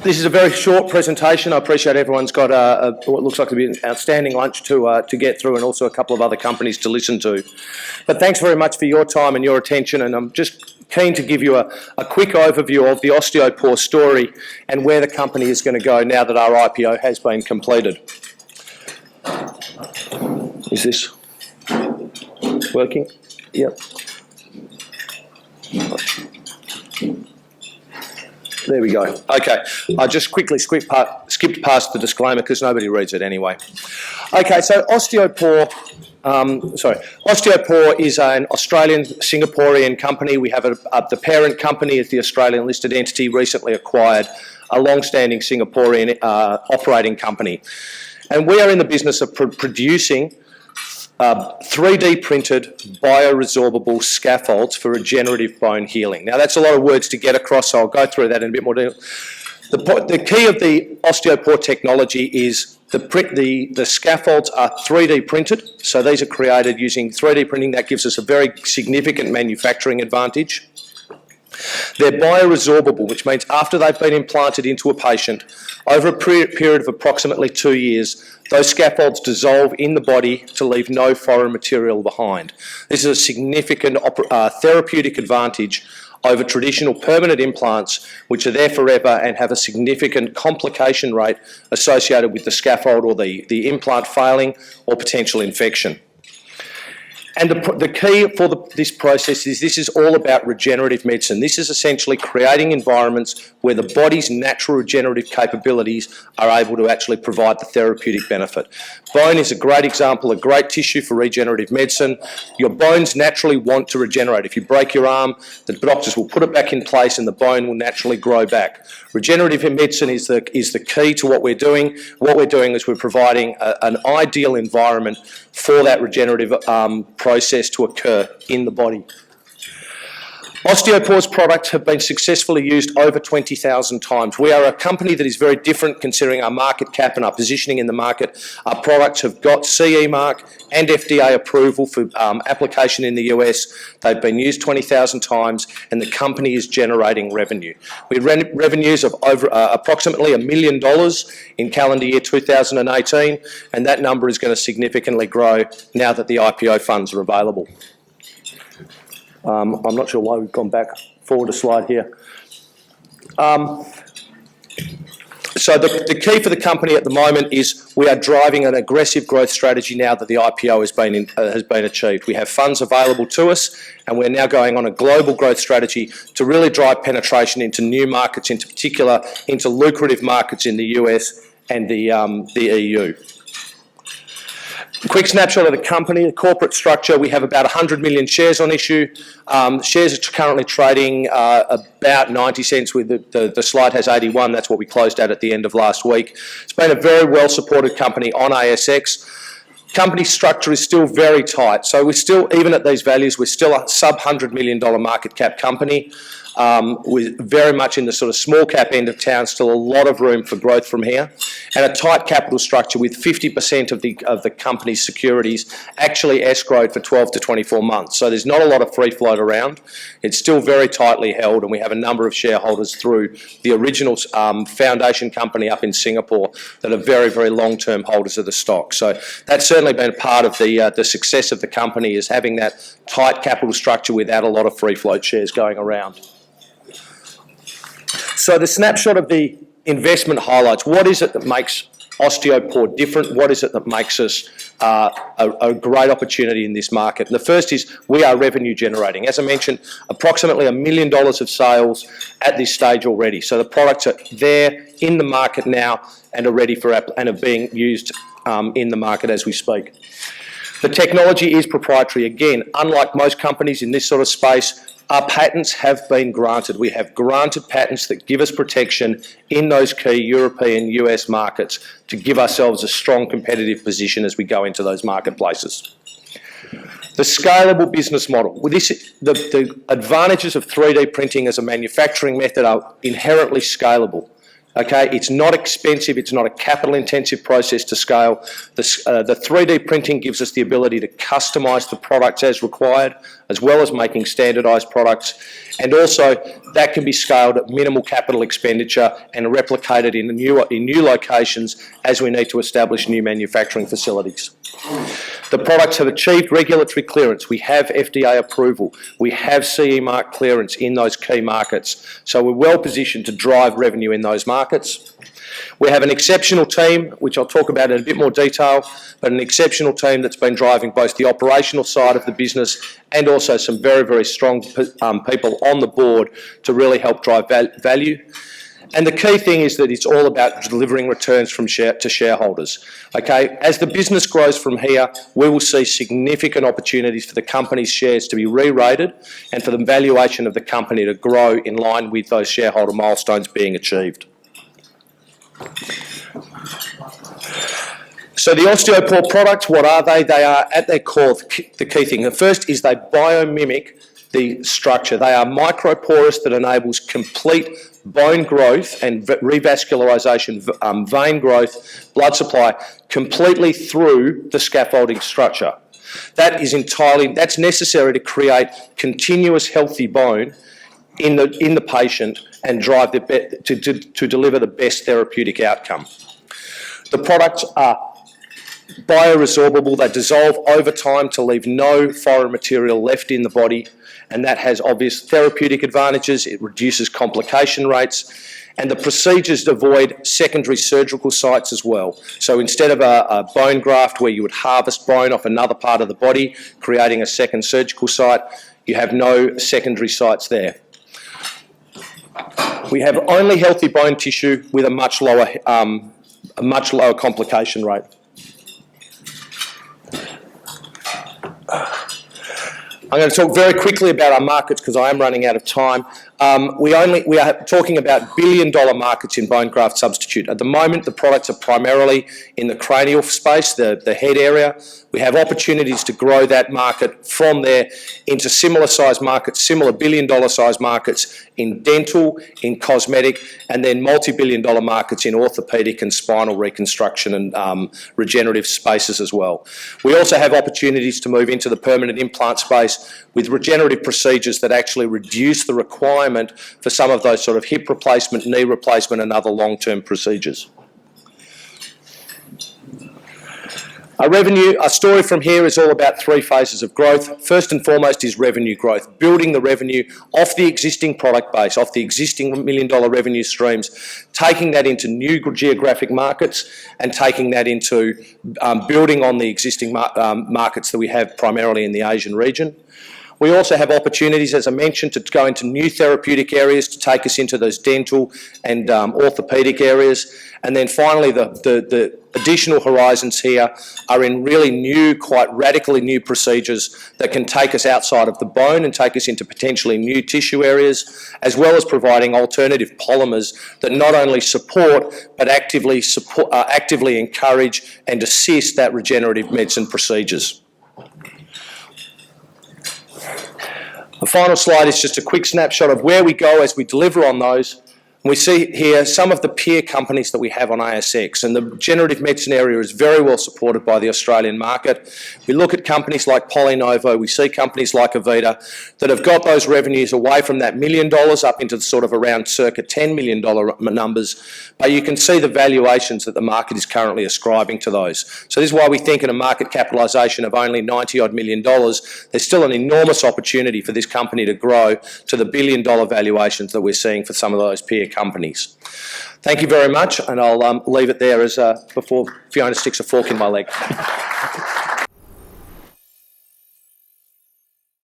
This is a very short presentation. I appreciate everyone's got what looks like to be an outstanding lunch to get through, and also a couple of other companies to listen to. But thanks very much for your time and your attention, and I'm just keen to give you a quick overview of the Osteopore story and where the company is going to go now that our IPO has been completed. Is this working? Yep. There we go. Okay, I just quickly skipped past the disclaimer because nobody reads it anyway. Okay, so Osteopore is an Australian Singaporean company. We have the parent company is the Australian listed entity, recently acquired a long-standing Singaporean operating company. And we are in the business of producing 3D printed bioresorbable scaffolds for regenerative bone healing. Now that's a lot of words to get across, so I'll go through that in a bit more detail. The key of the Osteopore technology is the scaffolds are 3D printed, so these are created using 3D printing. That gives us a very significant manufacturing advantage. They're bioresorbable, which means after they've been implanted into a patient, over a period of approximately 2 years, those scaffolds dissolve in the body to leave no foreign material behind. This is a significant therapeutic advantage over traditional permanent implants, which are there forever and have a significant complication rate associated with the scaffold or the implant failing or potential infection. And the key for this process is this is all about regenerative medicine. This is essentially creating environments where the body's natural regenerative capabilities are able to actually provide the therapeutic benefit. Bone is a great example, a great tissue for regenerative medicine. Your bones naturally want to regenerate. If you break your arm, the doctors will put it back in place and the bone will naturally grow back. Regenerative medicine is the key to what we're doing. What we're doing is we're providing an ideal environment for that regenerative process to occur in the body. Osteopore's products have been successfully used over 20,000 times. We are a company that is very different considering our market cap and our positioning in the market. Our products have got CE mark and FDA approval for application in the US. They've been used 20,000 times and the company is generating revenue. We had revenues of over approximately $1 million in calendar year 2018, and that number is going to significantly grow now that the IPO funds are available. I'm not sure why we've gone back forward a slide here. So the key for the company at the moment is we are driving an aggressive growth strategy now that the IPO has been achieved. We have funds available to us, and we're now going on a global growth strategy to really drive penetration into new markets, into particular into lucrative markets in the US and the EU. Quick snapshot of the company, the corporate structure. We have about 100 million shares on issue. Shares are currently trading about 90 cents. With the slide has 81. That's what we closed at the end of last week. It's been a very well supported company on ASX. Company structure is still very tight. So we're still, even at these values, we're still a sub $100 million market cap company. We're very much in the sort of small cap end of town, still a lot of room for growth from here, and a tight capital structure with 50% of the company's securities actually escrowed for 12 to 24 months. So there's not a lot of free float around. It's still very tightly held, and we have a number of shareholders through the original foundation company up in Singapore that are very, very long-term holders of the stock. So that's certainly been part of the success of the company, is having that tight capital structure without a lot of free float shares going around. So the snapshot of the investment highlights. What is it that makes Osteopore different? What is it that makes us a great opportunity in this market? And the first is we are revenue generating. As I mentioned, approximately $1 million of sales at this stage already. So the products are there in the market now and are ready for and are being used in the market as we speak. The technology is proprietary. Again, unlike most companies in this sort of space, our patents have been granted. We have granted patents that give us protection in those key European, US markets to give ourselves a strong competitive position as we go into those marketplaces. The scalable business model. The advantages of 3D printing as a manufacturing method are inherently scalable. Okay, it's not expensive, it's not a capital intensive process to scale. The 3D printing gives us the ability to customise the products as required, as well as making standardised products. And also that can be scaled at minimal capital expenditure and replicated in new locations as we need to establish new manufacturing facilities. The products have achieved regulatory clearance. We have FDA approval. We have CE mark clearance in those key markets. So we're well positioned to drive revenue in those markets. We have an exceptional team, which I'll talk about in a bit more detail, but an exceptional team that's been driving both the operational side of the business and also some very, very strong people on the board to really help drive value. And the key thing is that it's all about delivering returns to shareholders. Okay, as the business grows from here, we will see significant opportunities for the company's shares to be re-rated and for the valuation of the company to grow in line with those shareholder milestones being achieved. So the Osteopore products, what are they? They are, at their core, the key thing. The first is they biomimic the structure. They are microporous that enables complete bone growth and revascularization, vein growth, blood supply, completely through the scaffolding structure. That's necessary to create continuous healthy bone in the patient and drive to deliver the best therapeutic outcome. The products are bioresorbable. They dissolve over time to leave no foreign material left in the body, and that has obvious therapeutic advantages. It reduces complication rates, and the procedures avoid secondary surgical sites as well. So instead of a bone graft where you would harvest bone off another part of the body, creating a second surgical site, you have no secondary sites there. We have only healthy bone tissue with a much lower complication rate. I'm going to talk very quickly about our markets because I am running out of time. We are talking about billion-dollar markets in bone graft substitute. At the moment, the products are primarily in the cranial space, the head area. We have opportunities to grow that market from there into similar size markets, similar billion-dollar size markets in dental, in cosmetic, and then multi-billion-dollar markets in orthopedic and spinal reconstruction and regenerative spaces as well. We also have opportunities to move into the permanent implant space with regenerative procedures that actually reduce the requirement for some of those sort of hip replacement, knee replacement, and other long-term procedures. Our story from here is all about 3 phases of growth. First and foremost is revenue growth, building the revenue off the existing product base, off the existing $1 million revenue streams, taking that into new geographic markets and taking that into building on the existing markets that we have primarily in the Asian region. We also have opportunities, as I mentioned, to go into new therapeutic areas to take us into those dental and orthopedic areas. And then finally, the additional horizons here are in really new, quite radically new procedures that can take us outside of the bone and take us into potentially new tissue areas, as well as providing alternative polymers that not only support, but actively encourage and assist that regenerative medicine procedures. The final slide is just a quick snapshot of where we go as we deliver on those. We see here some of the peer companies that we have on ASX, and the regenerative medicine area is very well supported by the Australian market. We look at companies like PolyNovo, we see companies like Avita that have got those revenues away from that $1 million up into sort of around circa $10 million numbers, but you can see the valuations that the market is currently ascribing to those. So this is why we think in a market capitalisation of only $90-odd million, there's still an enormous opportunity for this company to grow to the billion-dollar valuations that we're seeing for some of those peer companies. Thank you very much, and I'll leave it there as before Fiona sticks a fork in my leg.